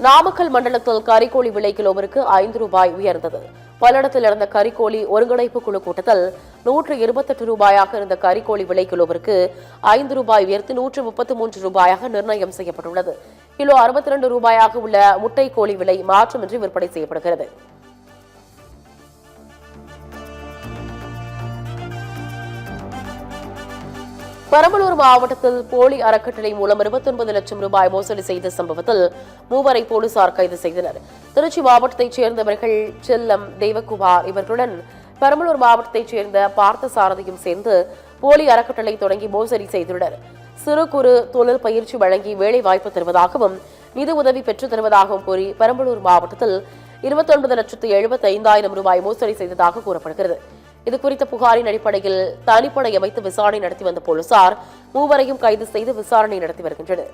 நாமக்கல் மண்டலத்தில் கறிக்கோழி விலை கிலோவிற்கு ரூபாய் 5 உயர்ந்தது. பல்லடத்தில் நடந்த கறிக்கோழி ஒருங்கிணைப்பு குழு கூட்டத்தில் ரூபாயாக இருந்த கறிக்கோழி விலை கிலோவிற்கு ரூபாய் உயர்த்தி ரூபாயாக நிர்ணயம் செய்யப்பட்டுள்ளது. கிலோ ரூபாயாக உள்ள முட்டை கோழி விலை மாற்றமின்றி விற்பனை செய்யப்படுகிறது. பெரம்பலூர் மாவட்டத்தில் போலி அறக்கட்டளை மூலம் 29 லட்சம் ரூபாய் மோசடி செய்த சம்பவத்தில் 3 போலீசார் கைது செய்தனர். திருச்சி மாவட்டத்தைச் சேர்ந்தவர்கள் செல்லம், தேவகுமார் இவர்களுடன் பெரம்பலூர் மாவட்டத்தைச் சேர்ந்த பார்த்தசாரதியும் சேர்ந்து போலி அறக்கட்டளை தொடங்கி மோசடி செய்துள்ளனர். சிறு குறு தொழில் பயிற்சி வழங்கி வேலை வாய்ப்பு தருவதாகவும் நிதி உதவி பெற்றுத் தருவதாகவும் கூறி பெரம்பலூர் மாவட்டத்தில் 29,75,000 ரூபாய் மோசடி செய்ததாக கூறப்படுகிறது. இதுகுறித்த புகாரின் அடிப்படையில் தனிப்படை அமைத்து விசாரணை நடத்தி வந்த போலீசார் 3 கைது செய்து விசாரணை நடத்தி வருகின்றனர்.